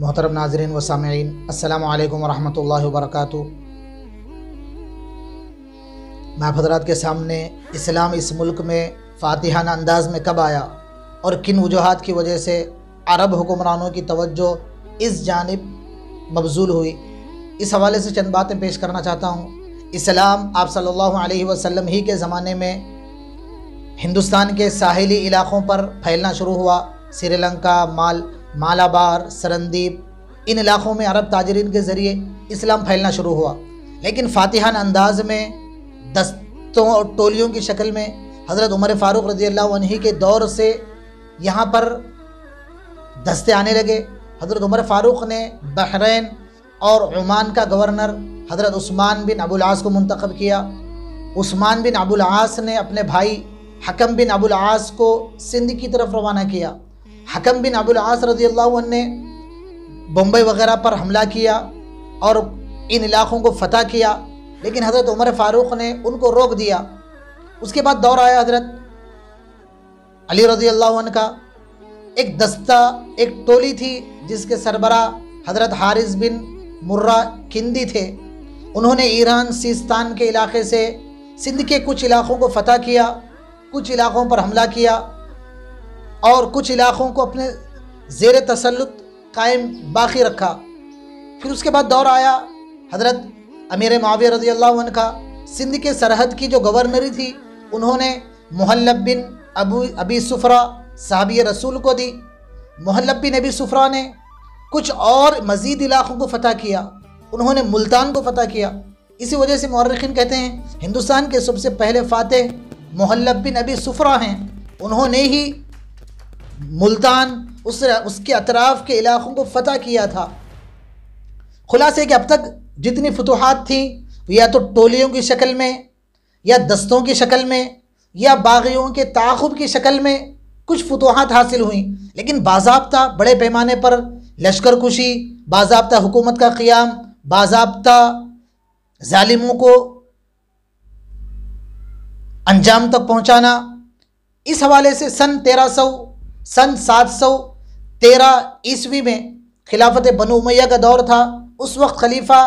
محترم ناظرین و سامعین، السلام علیکم ورحمۃ اللہ وبرکاتہ۔ میں آپ حضرات کے سامنے اسلام اس ملک میں فاتحانہ انداز میں کب آیا اور کن وجوہات کی وجہ سے عرب حکمرانوں کی توجہ اس جانب مبذول ہوئی، اس حوالے سے چند باتیں پیش کرنا چاہتا ہوں۔ اسلام آپ صلی اللہ علیہ وسلم ہی کے زمانے میں ہندوستان کے ساحلی علاقوں پر پھیلنا شروع ہوا۔ سری لنکا، مالابار، سرندیپ، ان علاقوں میں عرب تاجرین کے ذریعے اسلام پھیلنا شروع ہوا، لیکن فاتحانہ انداز میں دستوں اور ٹولیوں کی شکل میں حضرت عمر فاروق رضی اللہ عنہ کے دور سے یہاں پر دستے آنے لگے۔ حضرت عمر فاروق نے بحرین اور عمان کا گورنر حضرت عثمان بن ابو العاص کو منتخب کیا۔ عثمان بن ابو العاص نے اپنے بھائی حکم بن ابو العاص کو سندھ کی طرف روانہ کیا۔ حکم بن ابو العاص رضی اللہ عنہ نے بمبئی وغیرہ پر حملہ کیا اور ان علاقوں کو فتح کیا، لیکن حضرت عمر فاروق نے ان کو روک دیا۔ اس کے بعد دور آیا حضرت علی رضی اللہ عنہ کا۔ ایک دستہ، ایک ٹولی تھی جس کے سربراہ حضرت حارث بن مرہ کندی تھے۔ انہوں نے ایران سیستان کے علاقے سے سندھ کے کچھ علاقوں کو فتح کیا، کچھ علاقوں پر حملہ کیا اور کچھ علاقوں کو اپنے زیر تسلط قائم باقی رکھا۔ پھر اس کے بعد دور آیا حضرت امیر معاویہ رضی اللہ عنہ کا۔ سندھ کے سرحد کی جو گورنری تھی انہوں نے محلب بن ابی صفرہ صحابی رسول کو دی۔ محلب بن ابی صفرہ نے کچھ اور مزید علاقوں کو فتح کیا، انہوں نے ملتان کو فتح کیا۔ اسی وجہ سے مورخین کہتے ہیں ہندوستان کے سب سے پہلے فاتح محلب بن ابی صفرہ ہیں۔ انہوں نے ہی ملتان اس کے اطراف کے علاقوں کو فتح کیا تھا۔ خلاصے کہ اب تک جتنی فتوحات تھیں یا تو ٹولیوں کی شکل میں یا دستوں کی شکل میں یا باغیوں کے تعاقب کی شکل میں کچھ فتوحات حاصل ہوئیں، لیکن باضابطہ بڑے پیمانے پر لشکر کشی، باضابطہ حکومت کا قیام، باضابطہ ظالموں کو انجام تک پہنچانا۔ اس حوالے سے سن 713 عیسوی میں خلافت بنو امیہ کا دور تھا۔ اس وقت خلیفہ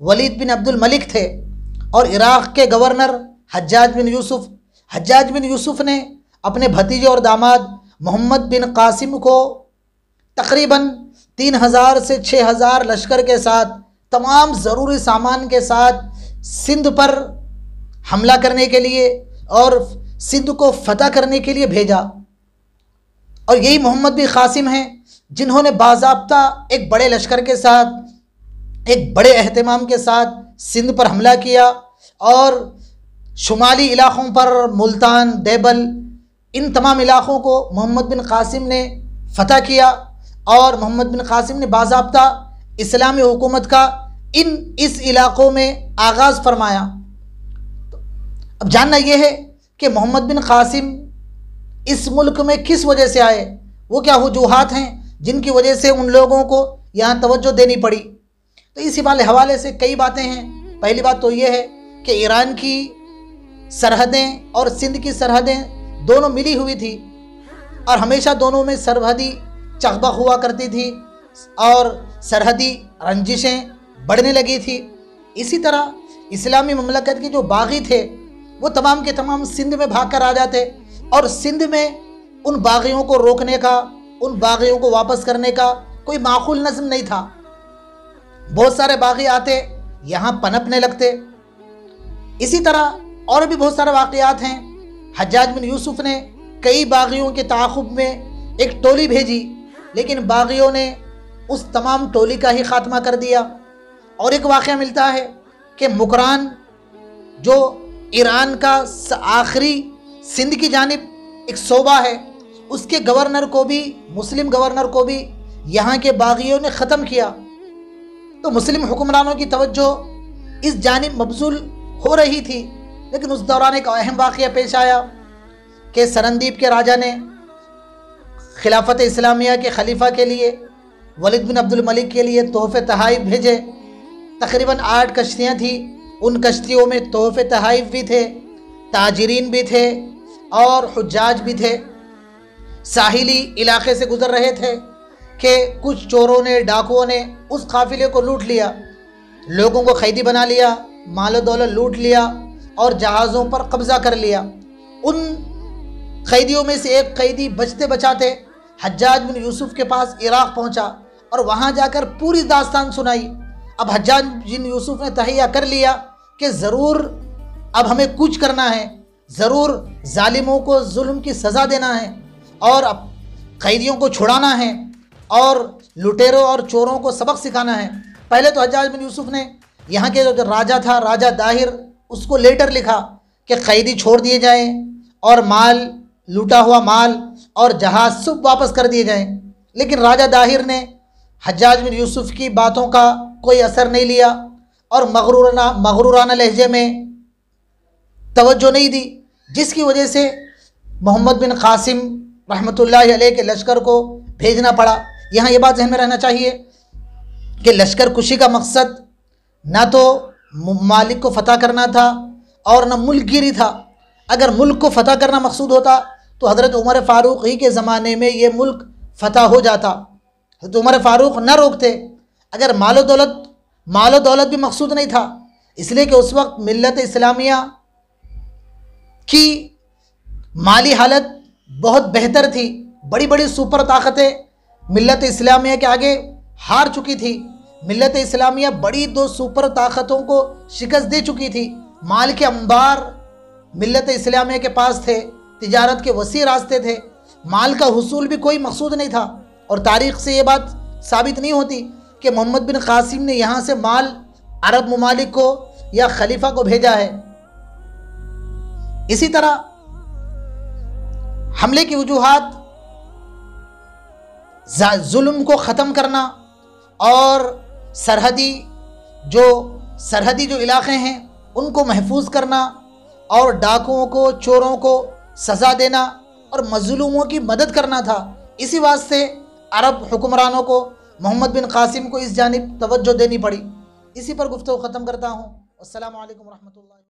ولید بن عبد الملک تھے اور عراق کے گورنر حجاج بن یوسف نے اپنے بھتیجے اور داماد محمد بن قاسم کو تقریباً 3000 سے 6000 لشکر کے ساتھ تمام ضروری سامان کے ساتھ سندھ پر حملہ کرنے کے لیے اور سندھ کو فتح کرنے کے لیے بھیجا۔ اور یہی محمد بن قاسم ہیں جنہوں نے باضابطہ ایک بڑے لشکر کے ساتھ، ایک بڑے اہتمام کے ساتھ سندھ پر حملہ کیا اور شمالی علاقوں پر ملتان، دیبل، ان تمام علاقوں کو محمد بن قاسم نے فتح کیا اور محمد بن قاسم نے باضابطہ اسلامی حکومت کا اس علاقوں میں آغاز فرمایا۔ اب جاننا یہ ہے کہ محمد بن قاسم اس ملک میں کس وجہ سے آئے، وہ کیا وجوہات ہیں جن کی وجہ سے ان لوگوں کو یہاں توجہ دینی پڑی۔ تو اسی حوالے سے کئی باتیں ہیں۔ پہلی بات تو یہ ہے کہ ایران کی سرحدیں اور سندھ کی سرحدیں دونوں ملی ہوئی تھی اور ہمیشہ دونوں میں سرحدی چغبغ ہوا کرتی تھی اور سرحدی رنجشیں بڑھنے لگی تھی۔ اسی طرح اسلامی مملکت کے جو باغی تھے وہ تمام کے تمام سندھ میں بھاگ کر آ جاتے اور سندھ میں ان باغیوں کو روکنے کا، ان باغیوں کو واپس کرنے کا کوئی معقول نظم نہیں تھا۔ بہت سارے باغی آتے یہاں پنپنے لگتے۔ اسی طرح اور بھی بہت سارے واقعات ہیں۔ حجاج بن یوسف نے کئی باغیوں کے تعاقب میں ایک ٹولی بھیجی، لیکن باغیوں نے اس تمام ٹولی کا ہی خاتمہ کر دیا۔ اور ایک واقعہ ملتا ہے کہ مکران جو ایران کا آخری سندھ کی جانب ایک صوبہ ہے، اس کے گورنر کو بھی، مسلم گورنر کو بھی یہاں کے باغیوں نے ختم کیا۔ تو مسلم حکمرانوں کی توجہ اس جانب مبذول ہو رہی تھی، لیکن اس دوران ایک اہم واقعہ پیش آیا کہ سرندیپ کے راجہ نے خلافت اسلامیہ کے خلیفہ کے لیے، ولید بن عبد الملک کے لیے تحفے تحائف بھیجے۔ تقریباً 8 کشتیاں تھیں، ان کشتیوں میں تحفے تحائف بھی تھے، تاجرین بھی تھے اور حجاج بھی تھے، ساحلی علاقے سے گزر رہے تھے۔ کہ کچھ چوروں نے، ڈاکوؤں نے اس قافلے کو لوٹ لیا، لوگوں کو قیدی بنا لیا، مال و دولت لوٹ لیا اور جہازوں پر قبضہ کر لیا۔ ان قیدیوں میں سے ایک قیدی بچتے بچاتے حجاج بن یوسف کے پاس عراق پہنچا اور وہاں جا کر پوری داستان سنائی۔ اب حجاج بن یوسف نے تہیہ کر لیا کہ ضرور اب ہمیں کچھ کرنا ہے، ضرور ظالموں کو ظلم کی سزا دینا ہے اور اب قیدیوں کو چھڑانا ہے اور لٹیروں اور چوروں کو سبق سکھانا ہے۔ پہلے تو حجاج بن یوسف نے یہاں کے جو راجہ تھا، راجہ داہر، اس کو لیٹر لکھا کہ قیدی چھوڑ دیے جائیں اور مال، لوٹا ہوا مال اور جہاز سب واپس کر دیے جائیں۔ لیکن راجہ داہر نے حجاج بن یوسف کی باتوں کا کوئی اثر نہیں لیا اور مغرورانہ لہجے میں توجہ نہیں دی، جس کی وجہ سے محمد بن قاسم رحمۃ اللہ علیہ کے لشکر کو بھیجنا پڑا۔ یہاں یہ بات ذہن میں رہنا چاہیے کہ لشکر کشی کا مقصد نہ تو ممالک کو فتح کرنا تھا اور نہ ملک گیری تھا۔ اگر ملک کو فتح کرنا مقصود ہوتا تو حضرت عمر فاروق ہی کے زمانے میں یہ ملک فتح ہو جاتا، حضرت عمر فاروق نہ روکتے۔ اگر مال و دولت بھی مقصود نہیں تھا، اس لیے کہ اس وقت ملت اسلامیہ کی مالی حالت بہت بہتر تھی، بڑی بڑی سپر طاقتیں ملت اسلامیہ کے آگے ہار چکی تھی۔ ملت اسلامیہ بڑی دو سپر طاقتوں کو شکست دے چکی تھی، مال کے انبار ملت اسلامیہ کے پاس تھے، تجارت کے وسیع راستے تھے، مال کا حصول بھی کوئی مقصود نہیں تھا۔ اور تاریخ سے یہ بات ثابت نہیں ہوتی کہ محمد بن قاسم نے یہاں سے مال عرب ممالک کو یا خلیفہ کو بھیجا ہے۔ اسی طرح حملے کی وجوہات ظلم کو ختم کرنا اور سرحدی جو علاقے ہیں ان کو محفوظ کرنا اور ڈاکوؤں کو، چوروں کو سزا دینا اور مظلوموں کی مدد کرنا تھا۔ اسی واسطے عرب حکمرانوں کو محمد بن قاسم کو اس جانب توجہ دینی پڑی۔ اسی پر گفتگو ختم کرتا ہوں۔ السلام علیکم ورحمۃ اللہ۔